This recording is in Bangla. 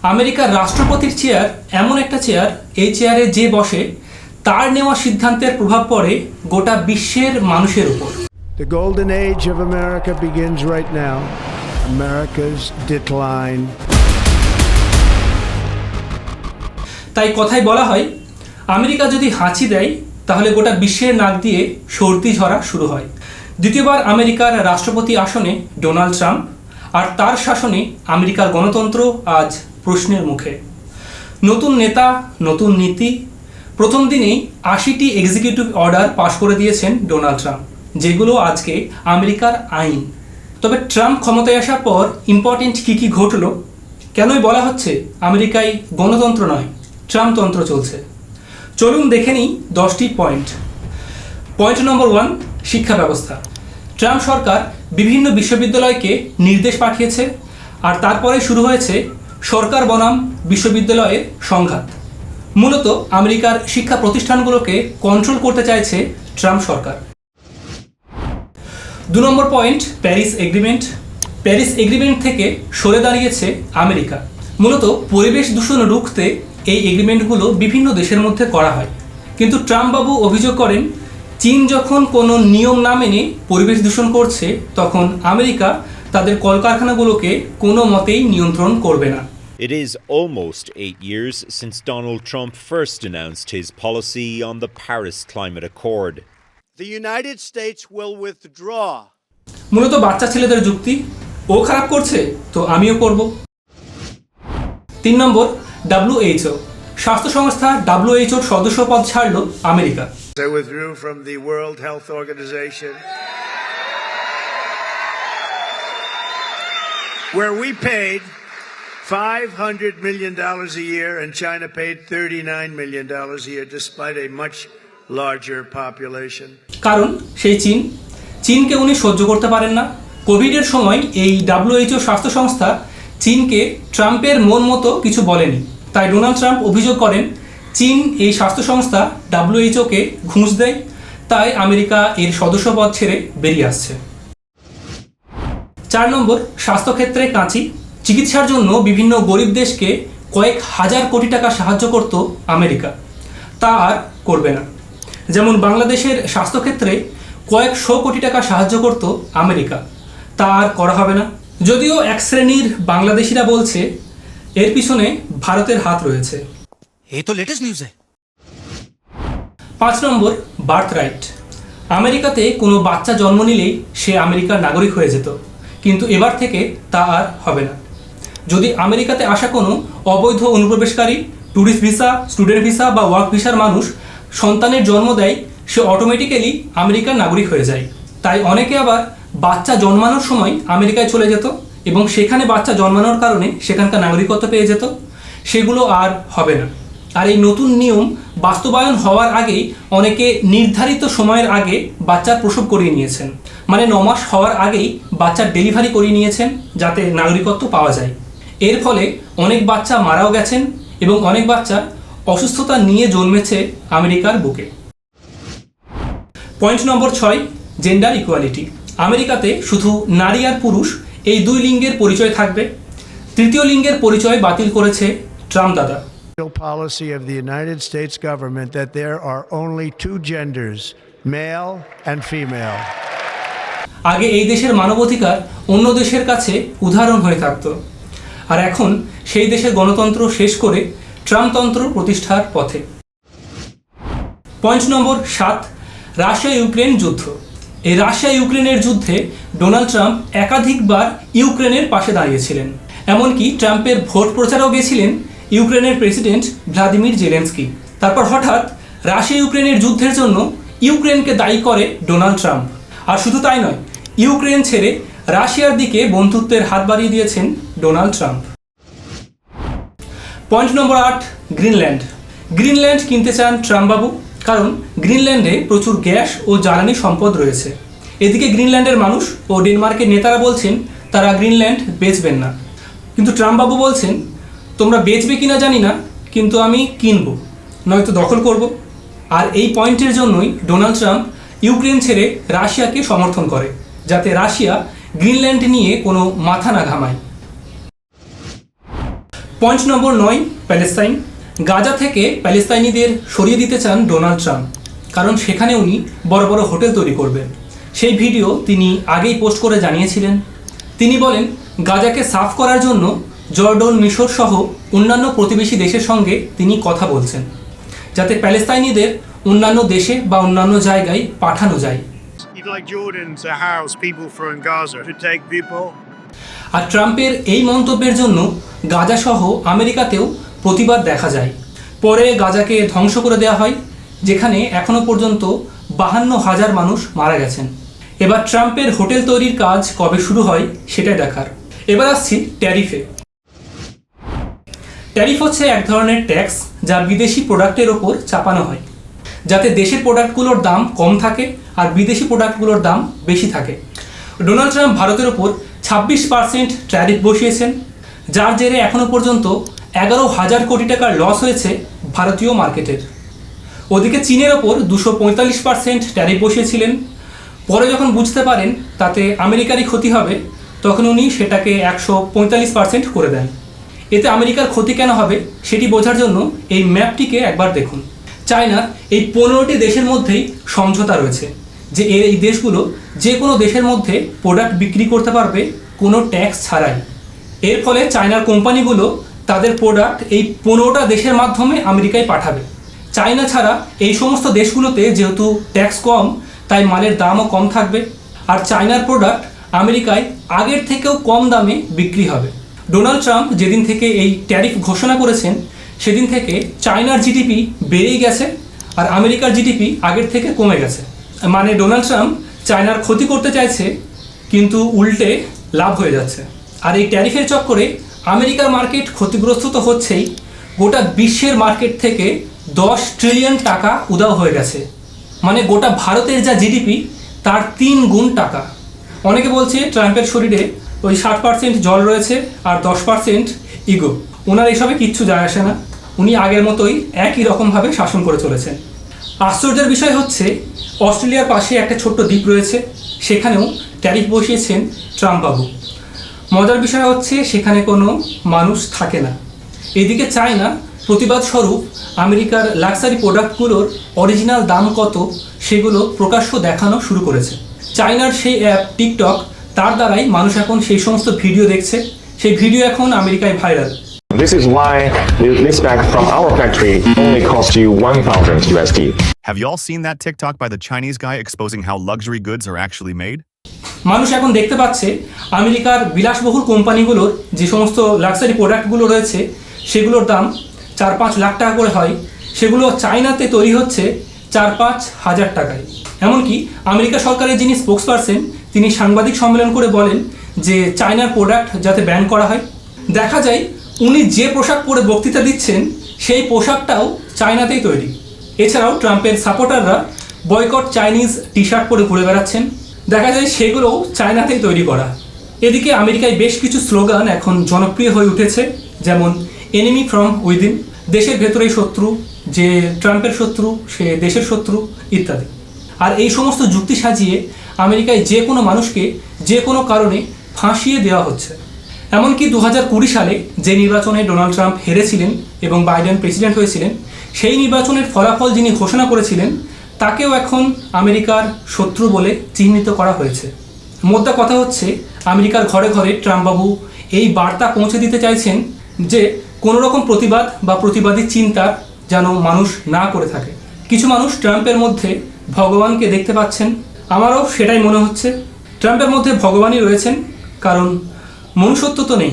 আমেরিকার রাষ্ট্রপতির চেয়ার এমন একটা চেয়ার, এই চেয়ারে যে বসে তার নেওয়া সিদ্ধান্তের প্রভাব পড়ে গোটা বিশ্বের মানুষের উপর। The golden age of America begins right now. America's decline. তাই কথায় বলা হয়, আমেরিকা যদি হাঁচি দেয় তাহলে গোটা বিশ্বের নাক দিয়ে সর্দি ঝরা শুরু হয়। দ্বিতীয়বার আমেরিকার রাষ্ট্রপতি আসনে ডোনাল্ড ট্রাম্প, আর তার শাসনে আমেরিকার গণতন্ত্র আজ প্রশ্নের মুখে। নতুন নেতা, নতুন নীতি। প্রথম দিনেই 80টি এক্সিকিউটিভ অর্ডার পাশ করে দিয়েছেন ডোনাল্ড ট্রাম্প, যেগুলো আজকে আমেরিকার আইন। তবে ট্রাম্প ক্ষমতায় আসার পর ইম্পর্টেন্ট কী ঘটল, কেনই বলা হচ্ছে আমেরিকায় গণতন্ত্র নয় ট্রাম্পতন্ত্র চলছে, চলুন দেখে নিই 10টি পয়েন্ট। পয়েন্ট নম্বর 1, শিক্ষা ব্যবস্থা। ট্রাম্প সরকার বিভিন্ন বিশ্ববিদ্যালয়কে নির্দেশ পাঠিয়েছে, আর তারপরে শুরু হয়েছে সরকার বনাম বিশ্ববিদ্যালয়ের সংঘাত। মূলত আমেরিকার শিক্ষা প্রতিষ্ঠানগুলোকে কন্ট্রোল করতে চাইছে ট্রাম্প সরকার। 2 নম্বর point, Paris agreement. Paris agreement থেকে সরে দাঁড়িয়েছে আমেরিকা। মূলত পরিবেশ দূষণ রুখতে এই এগ্রিমেন্টগুলো বিভিন্ন দেশের মধ্যে করা হয়, কিন্তু ট্রাম্প বাবু অভিযোগ করেন চীন যখন কোনো নিয়ম না মেনে পরিবেশ দূষণ করছে, তখন আমেরিকা তাদের কলকারখানাগুলোকে কোনো মতেই নিয়ন্ত্রণ করবে না। It is almost 8 years since Donald Trump first announced his policy on the Paris Climate Accord. The United States will withdraw. মূলত বাচ্চা ছেলেদের যুক্তি, ও খারাপ করছে তো আমিও করব। 3 নম্বর, WHO। স্বাস্থ্য সংস্থা WHOর সদস্য পদ ছাড়ল America. They withdrew from the World Health Organization, where we paid $500 million a year and China paid $39 million a year, despite a much larger population. কারণ সেই চীনকে উনি সহ্য করতে পারেন না। কোভিডের সময় এই WHO স্বাস্থ্য সংস্থা চীনকে ট্রাম্পের মন মতো কিছু বলেনি, তাই ডোনাল্ড ট্রাম্প অভিযোগ করেন চীন এই স্বাস্থ্য সংস্থা WHOকে ঘুষ দেয়, তাই আমেরিকা এর সদস্যপদ ছেড়ে বেরিয়ে আসছে। 4 নম্বর, স্বাস্থ্যক্ষেত্রে কাঁচি। চিকিৎসার জন্য বিভিন্ন গরিব দেশকে কয়েক হাজার কোটি টাকা সাহায্য করত আমেরিকা, তা আর করবে না। যেমন বাংলাদেশের স্বাস্থ্যক্ষেত্রে কয়েকশো কোটি টাকা সাহায্য করত আমেরিকা, তা আর করা হবে না। যদিও এক শ্রেণীর বাংলাদেশিরা বলছে এর পিছনে ভারতের হাত রয়েছে। এই তো লেটেস্ট নিউজ। 5 নম্বর, বার্থ রাইট। আমেরিকাতে কোনো বাচ্চা জন্ম নিলেই সে আমেরিকার নাগরিক হয়ে যেত, কিন্তু এবার থেকে তা আর হবে না। যদি আমেরিকাতে আসা কোনো অবৈধ অনুপ্রবেশকারী, ট্যুরিস্ট ভিসা, স্টুডেন্ট ভিসা বা ওয়ার্ক ভিসার মানুষ সন্তানের জন্ম দেয়, সে অটোমেটিক্যালি আমেরিকার নাগরিক হয়ে যায়। তাই অনেকে আবার বাচ্চা জন্মানোর সময় আমেরিকায় চলে যেত এবং সেখানে বাচ্চা জন্মানোর কারণে সেখানকার নাগরিকত্ব পেয়ে যেত, সেগুলো আর হবে না। আর এই নতুন নিয়ম বাস্তবায়ন হওয়ার আগেই অনেকে নির্ধারিত সময়ের আগে বাচ্চার প্রসব করিয়ে নিয়েছেন, মানে 9 মাস হওয়ার আগেই বাচ্চার ডেলিভারি করিয়ে নিয়েছেন যাতে নাগরিকত্ব পাওয়া যায়। এর ফলে অনেক বাচ্চা মারাও গেছেন এবং অনেক বাচ্চা অসুস্থতা নিয়ে জন্মেছে আমেরিকার বুকে। Point number 6, gender equality. আমেরিকাতে শুধু নারী আর পুরুষ এই 2 লিঙ্গের পরিচয় থাকবে, তৃতীয় লিঙ্গের পরিচয় বাতিল করেছে ট্রাম্প দাদা। Policy of the United States government that there are only 2 genders, male and female. আগে এই দেশের মানবাধিকার অন্য দেশের কাছে উদাহরণ হয়ে থাকত, আর এখন সেই দেশের গণতন্ত্র শেষ করে ট্রাম্পতন্ত্র প্রতিষ্ঠার পথে। পয়েন্ট নম্বর 7, রাশিয়া ইউক্রেন যুদ্ধ। এই রাশিয়া ইউক্রেনের যুদ্ধে ডোনাল্ড ট্রাম্প একাধিকবার ইউক্রেনের পাশে দাঁড়িয়েছিলেন, এমনকি ট্রাম্পের ভোট প্রচারেও গেছিলেন ইউক্রেনের প্রেসিডেন্ট ভ্লাদিমির জেলেনস্কি। তারপর হঠাৎ রাশিয়া ইউক্রেনের যুদ্ধের জন্য ইউক্রেনকে দায়ী করে ডোনাল্ড ট্রাম্প। আর শুধু তাই নয়, ইউক্রেন ছেড়ে রাশিয়ার দিকে বন্ধুত্বের হাত বাড়িয়ে দিয়েছেন Donald Trump. Point number 8, Greenland. Greenland কিনতে চান ট্রাম্প বাবু, কারণ গ্রিনল্যান্ডে প্রচুর গ্যাস ও জ্বালানি সম্পদ রয়েছে। এদিকে গ্রিনল্যান্ডের মানুষ ও ডেনমার্কের নেতারা বলছেন তারা গ্রিনল্যান্ড বেচবেন না, কিন্তু ট্রাম্প বাবু বলছেন তোমরা বেচবে কিনা জানি না, কিন্তু আমি কিনবো, নয়তো দখল করব। আর এই পয়েন্টের জন্যই ডোনাল্ড ট্রাম্প ইউক্রেন ছেড়ে রাশিয়াকে সমর্থন করে, যাতে রাশিয়া গ্রিনল্যান্ড নিয়ে কোনো মাথা না ঘামায়। Point number 9, Palestine. গাজা থেকে প্যালেস্তাইনিদের সরিয়ে দিতে চান ডোনাল্ড ট্রাম্প, কারণ সেখানে উনি বড় বড় হোটেল তৈরি করবেন। সেই ভিডিও তিনি আগেই পোস্ট করে জানিয়েছিলেন। তিনি বলেন গাজাকে সাফ করার জন্য জর্ডন, মিশর সহ অন্যান্য প্রতিবেশী দেশের সঙ্গে তিনি কথা বলছেন, যাতে প্যালেস্তাইনিদের অন্যান্য দেশে বা অন্যান্য জায়গায় পাঠানো যায়। You'd like Jordan to house people from Gaza, to take people. আর ট্রাম্পের এই মন্তব্যের জন্য গাজা সহ আমেরিকাতেও প্রতিবাদ দেখা যায়। পরে গাজাকে ধ্বংস করে দেওয়া হয়, যেখানে এখনও পর্যন্ত 52,000 মানুষ মারা গেছেন। এবার ট্রাম্পের হোটেল তৈরির কাজ কবে শুরু হয় সেটাই দেখার। এবার আসছি ট্যারিফে। ট্যারিফ হচ্ছে এক ধরনের ট্যাক্স যা বিদেশি প্রোডাক্টের ওপর চাপানো হয়, যাতে দেশের প্রোডাক্টগুলোর দাম কম থাকে আর বিদেশি প্রোডাক্টগুলোর দাম বেশি থাকে। ডোনাল্ড ট্রাম্প ভারতের ওপর 26% ট্যারিফ বসিয়েছেন, যার জেরে এখনও পর্যন্ত 11,000 কোটি টাকার লস হয়েছে ভারতীয় মার্কেটের। ওদিকে চীনের ওপর 245% ট্যারিফ বসিয়েছিলেন। পরে যখন বুঝতে পারেন তাতে আমেরিকারই ক্ষতি হবে, তখন উনি সেটাকে 145% করে দেন। এতে আমেরিকার ক্ষতি কেন হবে সেটি বোঝার জন্য এই ম্যাপটিকে একবার দেখুন। চায়নার এই 15টি দেশের মধ্যেই সমঝোতা রয়েছে যে এই দেশগুলো যে কোনো দেশের মধ্যে প্রোডাক্ট বিক্রি করতে পারবে কোনো ট্যাক্স ছাড়াই। এর ফলে চায়নার কোম্পানিগুলো তাদের প্রোডাক্ট এই 15টা দেশের মাধ্যমে আমেরিকায় পাঠাবে। চায়না ছাড়া এই সমস্ত দেশগুলোতে যেহেতু ট্যাক্স কম, তাই মালের দামও কম থাকবে, আর চায়নার প্রোডাক্ট আমেরিকায় আগের থেকেও কম দামে বিক্রি হবে। ডোনাল্ড ট্রাম্প যেদিন থেকে এই ট্যারিফ ঘোষণা করেছেন সেদিন থেকে চায়নার জিডিপি বেড়েই গেছে আর আমেরিকার জিডিপি আগের থেকে কমে গেছে। মানে ডোনাল্ড ট্রাম্প চায়নার ক্ষতি করতে চাইছে, কিন্তু উল্টে লাভ হয়ে যাচ্ছে। আর এই ট্যারিফের চক্করে আমেরিকার মার্কেট ক্ষতিগ্রস্ত তো হচ্ছেই, গোটা বিশ্বের মার্কেট থেকে 10 ট্রিলিয়ন টাকা উধাও হয়ে গেছে। মানে গোটা ভারতের যা জিডিপি তার 3 গুণ টাকা। অনেকে বলছে ট্রাম্পের শরীরে ওই 60% জল রয়েছে আর 10% ইগো। ওনার এসবে কিচ্ছু যায় আসে না, উনি আগের মতোই একই রকমভাবে শাসন করে চলেছেন। আশ্চর্যের বিষয় হচ্ছে অস্ট্রেলিয়ার পাশে একটা ছোট্ট দ্বীপ রয়েছে, সেখানেও ট্যারিফ বসিয়েছেন ট্রাম্প বাবু। মজার বিষয় হচ্ছে সেখানে কোনো মানুষ থাকে না। এদিকে চায়না প্রতিবাদ স্বরূপ আমেরিকার লাক্সারি প্রোডাক্টগুলোর অরিজিনাল দাম কত সেগুলো প্রকাশ্য দেখানো শুরু করেছে। চায়নার সেই অ্যাপ টিকটক, তার দ্বারাই মানুষ এখন সেই সমস্ত ভিডিও দেখছে। সেই ভিডিও এখন আমেরিকায় viral. This is why this bag from our factory only cost you 1,000 USD. Have y'all seen that TikTok by the Chinese guy exposing how luxury goods are actually made? মানুষ এখন দেখতে পাচ্ছে আমেরিকার বিলাসবহুল কোম্পানিগুলোর যে সমস্ত লাক্সারি প্রোডাক্টগুলো রয়েছে সেগুলোর দাম 4-5 লাখ টাকা করে হয়, সেগুলো চায়নাতে তৈরি হচ্ছে 4-5 হাজার টাকায়। এমনকি আমেরিকা সরকারের যিনি স্পোক্সপারসন তিনি সাংবাদিক সম্মেলন করে বলেন যে চায়নার প্রোডাক্ট যাতে ব্যান করা হয়। দেখা যায় উনি যে পোশাক পরে বক্তৃতা দিচ্ছেন সেই পোশাকটাও চায়নাতেই তৈরি। এছাড়াও ট্রাম্পের সাপোর্টাররা বয়কট চাইনিজ টি শার্ট পরে ঘুরে বেড়াচ্ছেন, দেখা যায় সেগুলোও চায়নাতেই তৈরি করা। এদিকে আমেরিকায় বেশ কিছু স্লোগান এখন জনপ্রিয় হয়ে উঠেছে, যেমন এনিমি ফ্রম উইদিন, দেশের ভেতরেই শত্রু, যে ট্রাম্পের শত্রু সে দেশের শত্রু ইত্যাদি। আর এই সমস্ত যুক্তি সাজিয়ে আমেরিকায় যে কোনো মানুষকে যে কোনো কারণে ফাঁসিয়ে দেওয়া হচ্ছে। এমনকি 2020 সালে যে নির্বাচনে ডোনাল্ড ট্রাম্প হেরেছিলেন এবং বাইডেন প্রেসিডেন্ট হয়েছিলেন, সেই নির্বাচনের ফলাফল যিনি ঘোষণা করেছিলেন তাকেও এখন আমেরিকার শত্রু বলে চিহ্নিত করা হয়েছে। মোদ্দা কথা হচ্ছে আমেরিকার ঘরে ঘরে ট্রাম্পবাবু এই বার্তা পৌঁছে দিতে চাইছেন যে কোনো রকম প্রতিবাদ বা প্রতিবাদী চিন্তা যেন মানুষ না করে থাকে। কিছু মানুষ ট্রাম্পের মধ্যে ভগবানকে দেখতে পাচ্ছেন, আমারও সেটাই মনে হচ্ছে। ট্রাম্পের মধ্যে ভগবানই রয়েছেন, কারণ মনুষ্যত্ব তো নেই।